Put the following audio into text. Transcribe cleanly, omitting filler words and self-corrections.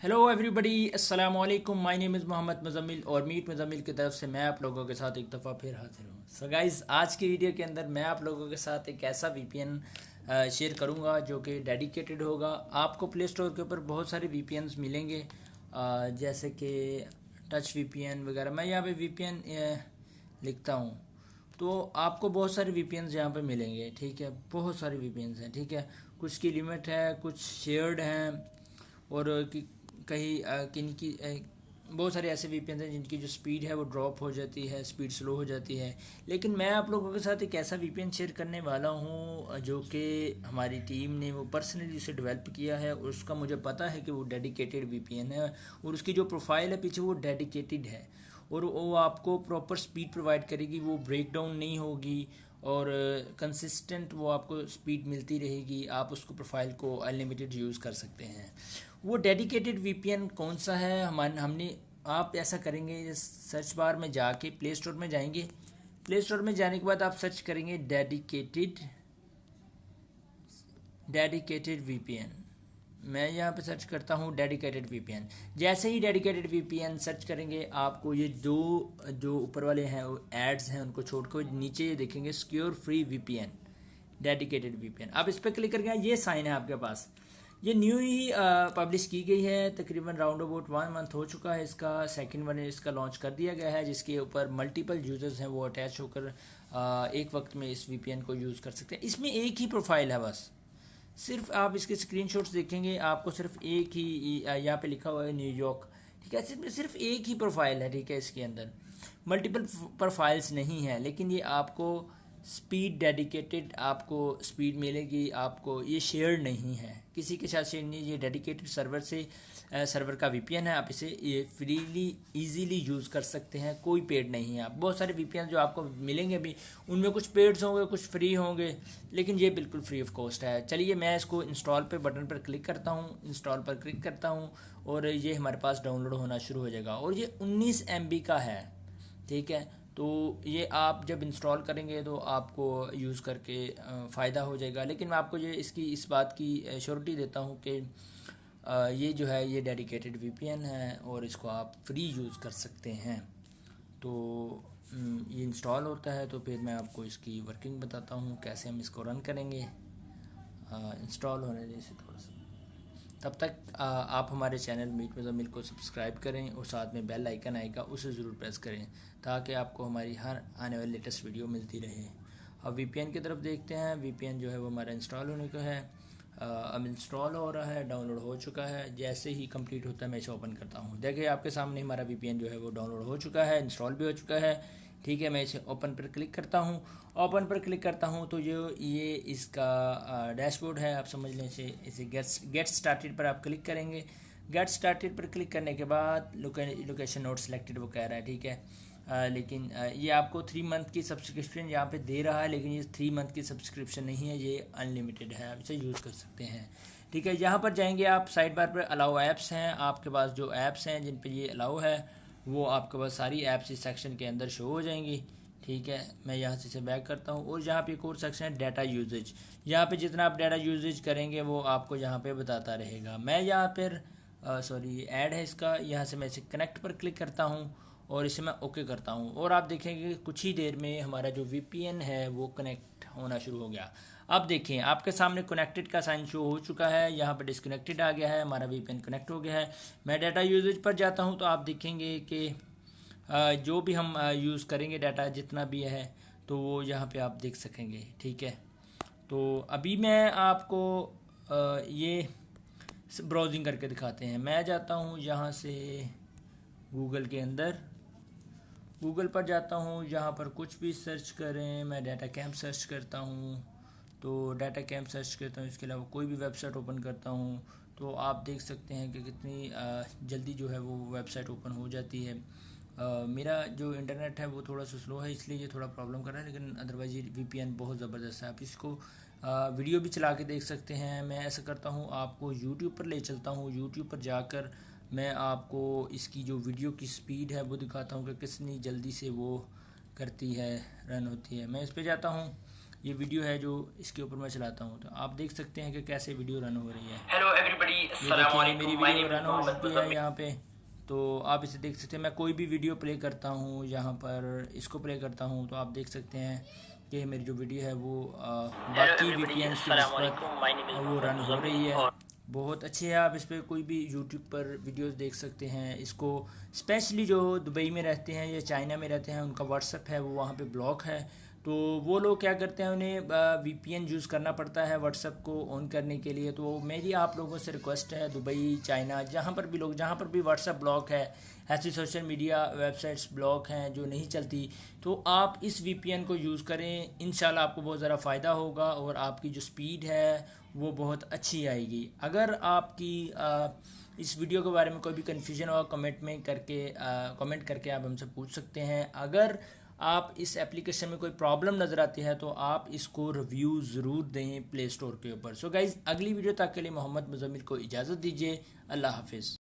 Hello everybody, अस्सलाम वालेकुम। My name is Mohammad Muzammil और मीट मुज़म्मिल की तरफ से मैं आप लोगों के साथ एक दफ़ा फिर हाजिर हूँ। सो गाइस, आज की वीडियो के अंदर मैं आप लोगों के साथ एक ऐसा वीपीएन शेयर करूँगा जो कि डेडिकेटेड होगा। आपको प्ले स्टोर के ऊपर बहुत सारे वीपीएन मिलेंगे, जैसे कि टच वीपीएन वगैरह। मैं यहाँ पे वीपीएन लिखता हूँ तो आपको बहुत सारे वीपीएन यहाँ पे मिलेंगे। ठीक है, बहुत सारे वीपीएन हैं। ठीक है, कुछ की लिमिट है, कुछ शेयर्ड हैं और कहीं किन की बहुत सारे ऐसे वीपीएन हैं जिनकी जो स्पीड है वो ड्रॉप हो जाती है, स्पीड स्लो हो जाती है। लेकिन मैं आप लोगों के साथ एक ऐसा वीपीएन शेयर करने वाला हूँ जो कि हमारी टीम ने वो पर्सनली उसे डेवलप किया है और उसका मुझे पता है कि वो डेडिकेटेड वीपीएन है और उसकी जो प्रोफाइल है पीछे वो डेडिकेटेड है और वो आपको प्रॉपर स्पीड प्रोवाइड करेगी, वो ब्रेक डाउन नहीं होगी और कंसिस्टेंट वो आपको स्पीड मिलती रहेगी। आप उसको प्रोफाइल को अनलिमिटेड यूज़ कर सकते हैं। वो डेडिकेटेड वीपीएन कौन सा है, हमने आप ऐसा करेंगे, सर्च बार में जाके प्ले स्टोर में जाएंगे। प्ले स्टोर में जाने के बाद आप सर्च करेंगे डेडिकेटेड वीपीएन। मैं यहाँ पे सर्च करता हूँ डेडिकेटेड वीपीएन। जैसे ही डेडिकेटेड वीपीएन सर्च करेंगे आपको ये दो जो ऊपर वाले हैं वो एड्स हैं उनको छोड़कर नीचे ये देखेंगे secure free VPN dedicated VPN. आप इस पर क्लिक करके ये साइन है आपके पास। ये न्यू ही पब्लिश की गई है, तकरीबन राउंड अबाउट 1 मंथ हो चुका है। इसका सेकंड वन इसका लॉन्च कर दिया गया है, जिसके ऊपर मल्टीपल यूजर्स हैं वो अटैच होकर एक वक्त में इस वीपीएन को यूज़ कर सकते हैं। इसमें एक ही प्रोफाइल है, बस सिर्फ आप इसके स्क्रीनशॉट्स देखेंगे आपको सिर्फ एक ही यहाँ पे लिखा हुआ है न्यूयॉर्क। ठीक है, सिर्फ एक ही प्रोफाइल है। ठीक है, इसके अंदर मल्टीपल प्रोफाइल्स नहीं है, लेकिन ये आपको स्पीड डेडिकेटेड आपको स्पीड मिलेगी। आपको ये शेयर नहीं है, किसी के साथ शेयर नहीं। ये डेडिकेटेड सर्वर का वीपीएन है। आप इसे ये फ्रीली इजीली यूज़ कर सकते हैं, कोई पेड नहीं है। आप बहुत सारे वीपीएन जो आपको मिलेंगे अभी उनमें कुछ पेड्स होंगे, कुछ फ्री होंगे, लेकिन ये बिल्कुल फ्री ऑफ कॉस्ट है। चलिए मैं इसको इंस्टॉल पे बटन पर क्लिक करता हूँ, इंस्टॉल पर क्लिक करता हूँ और ये हमारे पास डाउनलोड होना शुरू हो जाएगा और ये 19 MB का है। ठीक है, तो ये आप जब इंस्टॉल करेंगे तो आपको यूज़ करके फ़ायदा हो जाएगा। लेकिन मैं आपको ये इसकी इस बात की श्योरिटी देता हूँ कि ये जो है ये डेडिकेटेड वीपीएन है और इसको आप फ्री यूज़ कर सकते हैं। तो ये इंस्टॉल होता है तो फिर मैं आपको इसकी वर्किंग बताता हूँ कैसे हम इसको रन करेंगे। इंस्टॉल होने जैसे थोड़ा सा, तब तक आप हमारे चैनल मीट मुज़म्मिल को सब्सक्राइब करें और साथ में बेल आइकन आएगा उसे ज़रूर प्रेस करें ताकि आपको हमारी हर आने वाली लेटेस्ट वीडियो मिलती रहे। अब वीपीएन की तरफ देखते हैं। वीपीएन जो है वो हमारा इंस्टॉल होने का है। अब इंस्टॉल हो रहा है, डाउनलोड हो चुका है। जैसे ही कंप्लीट होता है मैं इसे ओपन करता हूँ। देखिए आपके सामने हमारा वीपीएन जो है वो डाउनलोड हो चुका है, इंस्टॉल भी हो चुका है। ठीक है, मैं इसे ओपन पर क्लिक करता हूँ। ओपन पर क्लिक करता हूँ तो ये इसका डैशबोर्ड है, आप समझ लें। इसे गेट स्टार्टेड पर आप क्लिक करेंगे। गेट स्टार्टेड पर क्लिक करने के बाद लोकेशन नोट सेलेक्टेड वो कह रहा है। ठीक है, लेकिन ये आपको 3 मंथ की सब्सक्रिप्शन यहाँ पे दे रहा है, लेकिन ये 3 मंथ की सब्सक्रिप्शन नहीं है, ये अनलिमिटेड है, आप इसे यूज़ कर सकते हैं। ठीक है, यहाँ पर जाएंगे आप, साइड बार पर अलाउ ऐप्स हैं। आपके पास जो ऐप्स हैं जिन पे ये अलाउ है वो आपके पास सारी ऐप्स इस सेक्शन के अंदर शो हो जाएंगी। ठीक है, मैं यहाँ से इसे बैक करता हूँ और यहाँ पे एक और सेक्शन है डाटा यूजेज। यहाँ पे जितना आप डाटा यूजेज करेंगे वो आपको यहाँ पे बताता रहेगा। मैं यहाँ पर सॉरी ऐड है इसका, यहाँ से मैं इसे कनेक्ट पर क्लिक करता हूँ और इसे मैं ओके करता हूँ और आप देखेंगे कुछ ही देर में हमारा जो वीपीएन है वो कनेक्ट होना शुरू हो गया। अब देखें आपके सामने कनेक्टेड का साइन शो हो चुका है, यहाँ पर डिस्कनेक्टेड आ गया है, हमारा वीपीएन कनेक्ट हो गया है। मैं डाटा यूजेज पर जाता हूँ तो आप देखेंगे कि जो भी हम यूज़ करेंगे डाटा जितना भी है तो वो यहाँ पे आप देख सकेंगे। ठीक है, तो अभी मैं आपको ये ब्राउजिंग करके दिखाते हैं। मैं जाता हूँ यहाँ से गूगल के अंदर, गूगल पर जाता हूँ, यहाँ पर कुछ भी सर्च करें। मैं डाटा कैंप सर्च करता हूँ तो डाटा कैंप सर्च करता हूँ, इसके अलावा कोई भी वेबसाइट ओपन करता हूँ तो आप देख सकते हैं कि कितनी जल्दी जो है वो वेबसाइट ओपन हो जाती है। मेरा जो इंटरनेट है वो थोड़ा सा स्लो है इसलिए ये थोड़ा प्रॉब्लम कर रहा है, लेकिन अदरवाइज ये वीपीएन बहुत ज़बरदस्त है। आप इसको वीडियो भी चला के देख सकते हैं। मैं ऐसा करता हूँ, आपको यूट्यूब पर ले चलता हूँ। यूट्यूब पर जाकर मैं आपको इसकी जो वीडियो की स्पीड है वो दिखाता हूँ कि कितनी जल्दी से वो करती है, रन होती है। मैं इस पर जाता हूँ। ये वीडियो है जो इसके ऊपर मैं चलाता हूँ, तो आप देख सकते हैं कि कैसे वीडियो रन हो रही है। हेलो एवरीबॉडी, ये अस्सलाम देखिए वालेकुम। मेरी my video name is run हो मोहम्मद चुकी है मुज़म्मिल। यहाँ पे, तो आप इसे देख सकते हैं। मैं कोई भी वीडियो प्ले करता हूँ यहाँ पर, इसको प्ले करता हूँ तो आप देख सकते हैं कि मेरी जो वीडियो है वो हेलो बाकी एवरीबॉडी, VPN की अस्सलाम नस्बत वालेकुम। माय नेम इज वो मोहम्मद रन हो रही मुज़म्मिल है। और बहुत अच्छी है, आप इस पर कोई भी यूट्यूब पर वीडियोस देख सकते हैं। इसको स्पेशली जो दुबई में रहते हैं या चाइना में रहते हैं, उनका व्हाट्सअप है वो वहाँ पे ब्लॉक है, तो वो लोग क्या करते हैं, उन्हें VPN यूज़ करना पड़ता है व्हाट्सअप को ऑन करने के लिए। तो मेरी आप लोगों से रिक्वेस्ट है, दुबई, चाइना, जहाँ पर भी लोग, जहाँ पर भी व्हाट्सअप ब्लॉक है, ऐसी सोशल मीडिया वेबसाइट्स ब्लॉक हैं जो नहीं चलती, तो आप इस VPN को यूज़ करें। इंशाल्लाह आपको बहुत ज़्यादा फ़ायदा होगा और आपकी जो स्पीड है वो बहुत अच्छी आएगी। अगर आपकी इस वीडियो के बारे में कोई भी कन्फ्यूजन हो, कमेंट करके आप हमसे पूछ सकते हैं। अगर आप इस एप्लीकेशन में कोई प्रॉब्लम नज़र आती है तो आप इसको रिव्यू ज़रूर दें प्ले स्टोर के ऊपर। सो गाइज़, अगली वीडियो तक के लिए मोहम्मद मुज़म्मिल को इजाज़त दीजिए। अल्लाह हाफिज़।